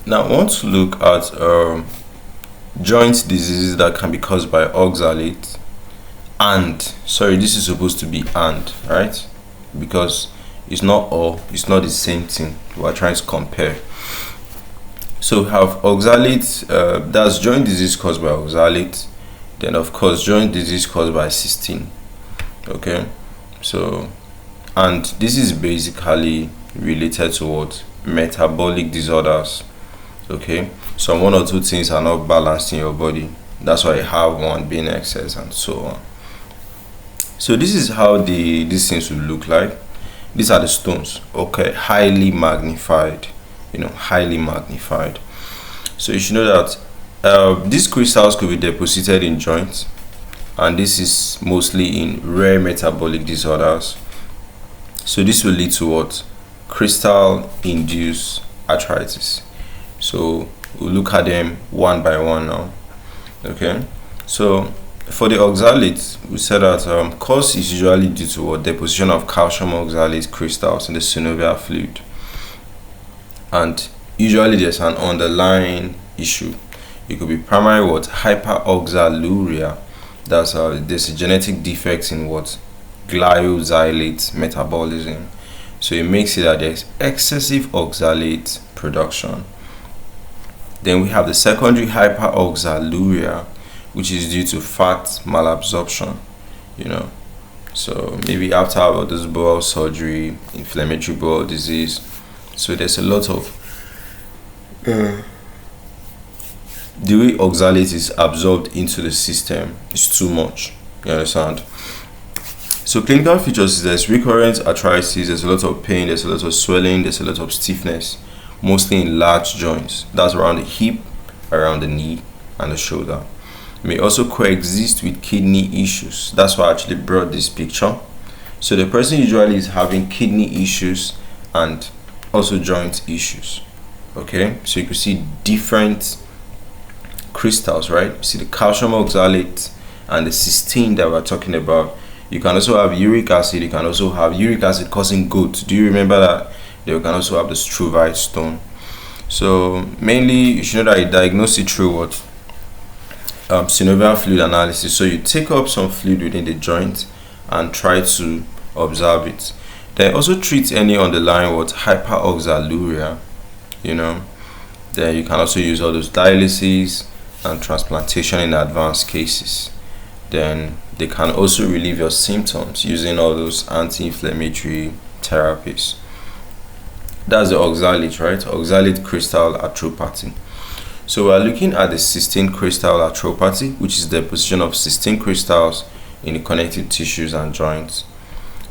Now I want to look at joint diseases that can be caused by oxalate and, sorry, this is supposed to be and, right? Because it's not the same thing. We're trying to compare. So we have oxalate, that's joint disease caused by oxalate. Then of course joint disease caused by cystine. Okay, so and this is basically related to what? Metabolic disorders. Okay, so one or two things are not balanced in your body, that's why you have one being excess and so on. So this is how these things will look like. These are the stones. Okay, highly magnified, highly magnified. So you should know that these crystals could be deposited in joints, and this is mostly in rare metabolic disorders. So this will lead to what? Crystal induced arthritis. So we'll look at them one by one now. Okay, so for the oxalate, we said that cause is usually due to what? Deposition of calcium oxalate crystals in the synovial fluid, and usually there's an underlying issue. It could be primary what? Hyperoxaluria. That's there's a genetic defect in what? Glyoxylate metabolism. So it makes it that there's excessive oxalate production. Then we have the secondary hyperoxaluria, which is due to fat malabsorption. So maybe after this bowel surgery, inflammatory bowel disease. So there's a lot of the way oxalate is absorbed into the system is too much. You understand? So clinical features is there's recurrent arthritis, there's a lot of pain, there's a lot of swelling, there's a lot of stiffness, mostly in large joints. That's around the hip, around the knee, and the shoulder. It may also coexist with kidney issues. That's why I actually brought this picture. So the person usually is having kidney issues and also joint issues. Okay, so you can see different crystals, right? You see the calcium oxalate and the cystine that we're talking about. You can also have uric acid. You can also have uric acid causing gout. Do you remember that? You can also have the struvite stone. So mainly you should know that you diagnose it through what? Synovial fluid analysis. So you take up some fluid within the joint and try to observe it. Then also treat any underlying what? Hyperoxaluria. Then you can also use all those dialysis and transplantation in advanced cases. Then they can also relieve your symptoms using all those anti-inflammatory therapies. That's the oxalate, right? Oxalate crystal arthropathy. So we're looking at the cystine crystal arthropathy, which is the deposition of cystine crystals in the connective tissues and joints.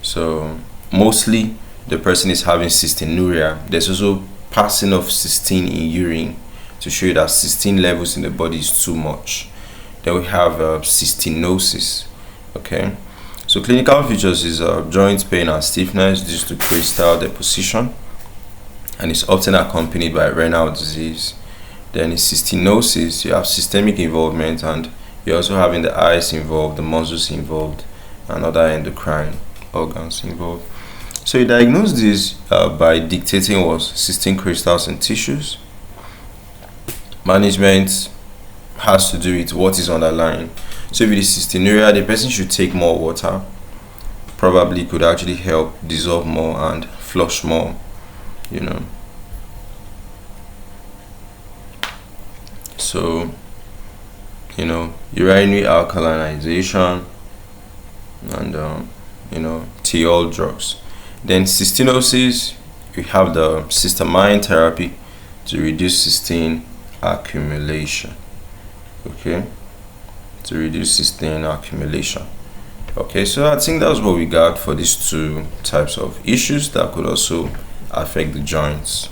So mostly the person is having cystinuria. There's also passing of cystine in urine to show you that cystine levels in the body is too much. Then we have cystinosis. Okay, so clinical features is joint pain and stiffness due to crystal deposition, and it's often accompanied by renal disease. Then in cystinosis, you have systemic involvement, and you're also having the eyes involved, the muscles involved, and other endocrine organs involved. So you diagnose this by dictating what? Cystine crystals in tissues. Management has to do with what is underlying. So with the cystinuria, the person should take more water. Probably could actually help dissolve more and flush more. So urinary alkalinization and thiol drugs. Then cystinosis, we have the cystamine therapy to reduce cystine accumulation. Okay, to reduce cystine accumulation. Okay, so I think that's what we got for these two types of issues that could also affect the joints.